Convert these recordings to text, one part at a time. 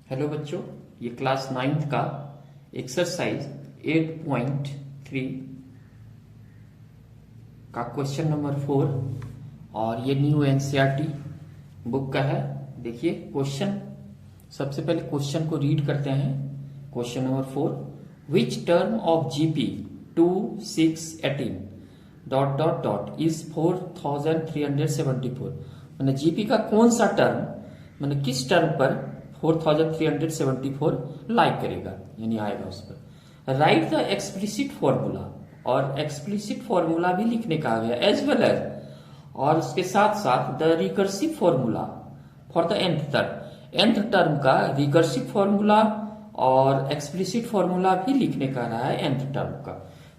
Hello बच्चों, ये class 9th का एक्सरसाइज 8.3 का क्वेश्चन नंबर 4 और ये न्यू एनसीईआरटी बुक का है। देखिए क्वेश्चन, सबसे पहले क्वेश्चन को रीड करते हैं। Question number 4, which term of GP 2618 dot dot dot is 4374। मैंने जीपी का कौन सा टर्म, मैंने किस टर्म पर 4374 लाइक करेगा, यानी आएगा उस पर। राइट द एक्सप्लिसिट फॉर्मूला, और एक्सप्लिसिट फॉर्मूला भी लिखने का आ गया, एज वेल एज, और उसके साथ साथ the recursive formula for the nth term का रिकर्सिव फॉर्मूला और एक्सप्लिसिट फॉर्मूला भी लिखने का रहा है nth टर्म का।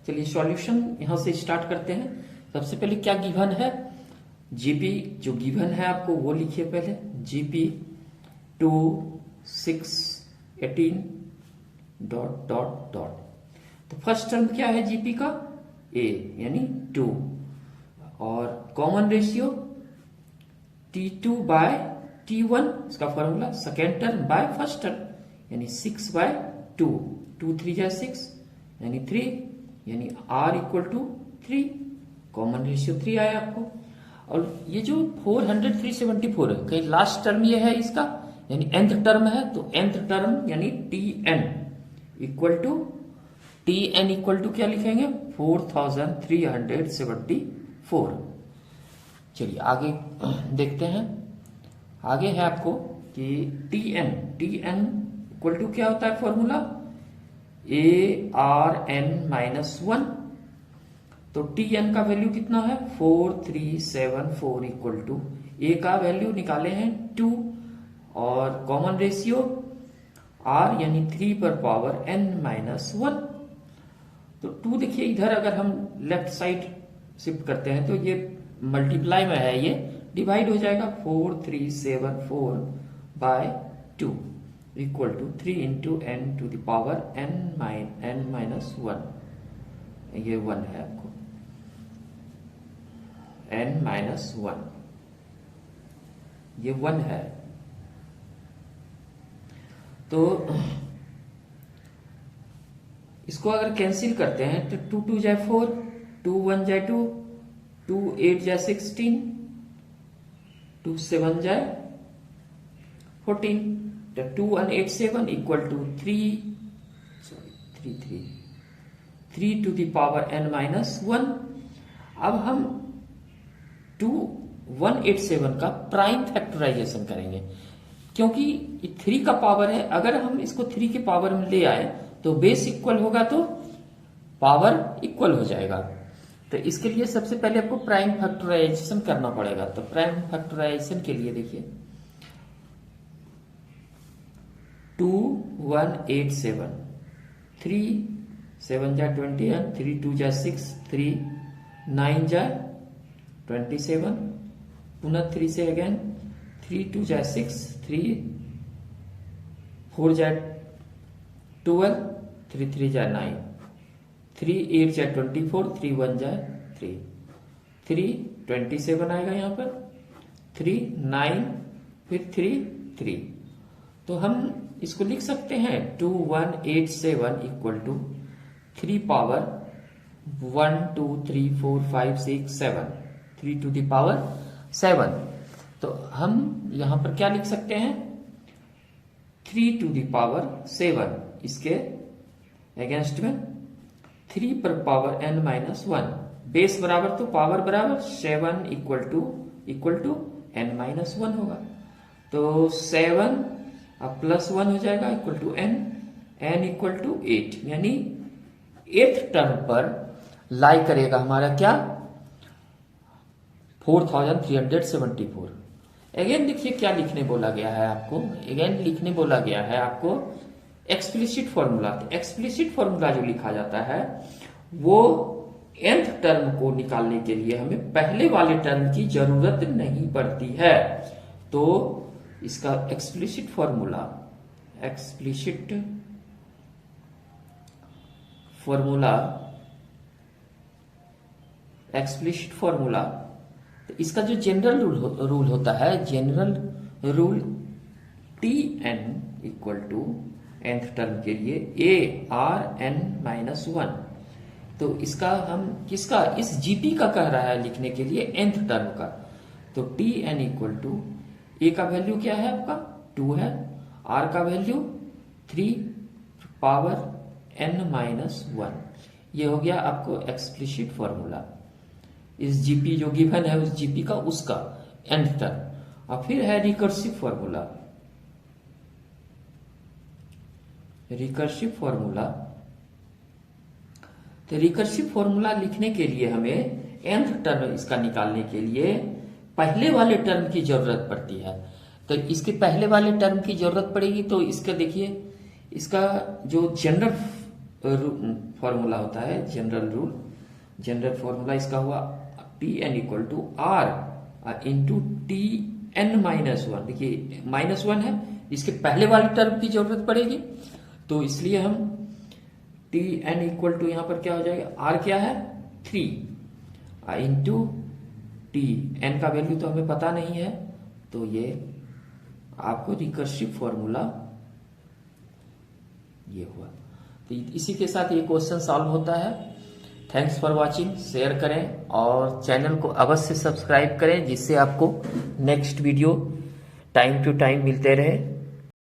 चलिए सॉल्यूशन यहां से स्टार्ट करते हैं। सबसे पहले क्या गिवन है, जीपी जो गिवन है आपको वो लिखिए पहले। जीपी 2618 डॉट डॉट डॉट, तो फर्स्ट टर्म क्या है जीपी का, ए यानी 2, और common ratio T2 bye T1 इसका formula, second term by first term यानी 6/2, 2 3 जा 6 यानी 3, यानी R equal to 3, common ratio 3 आया आपको। और ये जो 400,374 है, कहीं लास्ट टर्म ये है इसका, यानी nth टर्म है, तो nth टर्म यानी Tn इक्वल टू क्या लिखेंगे, 4374। चलिए आगे देखते हैं। आगे है आपको कि Tn इक्वल टू क्या होता है फॉर्मूला, ARn-1, तो Tn का वैल्यू कितना है 4374 इक्वल टू ए का वैल्यू निकाले हैं 2, और कॉमन रेशियो R यानी 3 पर पावर n-1, तो 2 देखिए इधर अगर हम लेफ्ट साइड शिफ्ट करते हैं तो ये मल्टीप्लाई में है, ये डिवाइड हो जाएगा 4374/2 equal to 3 into n to the power n-1, ये 1 है आपको n-1, ये 1 है। तो इसको अगर कैंसिल करते हैं तो 2 2 जाए 4, 2 1 जाए 2, 2 8 जाए 16, 2 7 जाए 14, तो 2187 equal to 3 to the power n-1। अब हम 2187 का प्राइम फैक्टराइजेशन करेंगे, क्योंकि 3 का पावर है, अगर हम इसको 3 के पावर में ले आए तो बेस इक्वल होगा तो पावर इक्वल हो जाएगा। तो इसके लिए सबसे पहले आपको प्राइम फैक्टराइजेशन करना पड़ेगा। तो प्राइम फैक्टराइजेशन के लिए देखिए 2187, 3 7 जा 21, 3 2 जा 6, 3 9 जा 27, पुनः 3 से अगेन 3 2 जा 6, 3 4 जा 12, 3 3 जा 9, 3 8 जा 24, 3 1 जा 3, 3 27 आएगा यहाँ पर, 3 9 फिर 3 3, तो हम इसको लिख सकते हैं 2187 equal to 3 power 1 2 3 4 5 6 7, 3 to the power 7। तो हम यहां पर क्या लिख सकते हैं 3 टू द पावर 7, इसके अगेंस्ट में 3 पर पावर n-1, बेस बराबर तो पावर बराबर 7 इक्वल टू n-1 होगा, तो 7 अब +1 हो जाएगा equal to n equal to 8, यानी 8th टर्म पर लाई करेगा हमारा क्या 4374। अगेन देखिए क्या लिखने बोला गया है आपको, अगेन लिखने बोला गया है आपको एक्सप्लिसिट फॉर्मूला। एक्सप्लिसिट फॉर्मूला जो लिखा जाता है वो nth टर्म को निकालने के लिए हमें पहले वाले टर्म की जरूरत नहीं पड़ती है। तो इसका एक्सप्लिसिट फॉर्मूला तो इसका जो जनरल रूल होता है, general rule Tn equal to nth term के लिए ए आर एन माइनस 1। तो इसका हम किसका, इस जीपी का कह रहा है लिखने के लिए nth टर्म का। तो टी एन इक्वल टू ए का वैल्यू क्या है आपका 2 है, आर का वैल्यू 3 पावर n माइनस 1। ये हो गया आपको एक्सप्लिसिट फॉर्मूला इस जीपी जो गिवन है उस जीपी का उसका nth टर्म। और फिर है रिकर्सिव फॉर्मूला। रिकर्सिव फॉर्मूला, तो रिकर्सिव फॉर्मूला लिखने के लिए हमें nth टर्म इसका निकालने के लिए पहले वाले टर्म की जरूरत पड़ती है। तो इसके पहले वाले टर्म की जरूरत पड़ेगी तो इसका देखिए, इसका जो जनरल फॉर्मूला होता है, जनरल रूल, जनरल फॉर्मूला इसका हुआ T n equal to R into T n minus 1। देखिए -1 है, इसके पहले वाले टर्म की जरूरत पड़ेगी तो इसलिए हम टी एन इक्वल टू यहां पर क्या हो जाएगा, आर क्या है 3 इंटू टी एन का वैल्यू तो हमें पता नहीं है, तो ये आपको रिकर्सिव फॉर्मूला ये हुआ। तो इसी के साथ ये क्वेश्चन सॉल्व होता है। थैंक्स फॉर वाचिंग, शेयर करें और चैनल को अवश्य सब्सक्राइब करें जिससे आपको next video time to time मिलते रहे।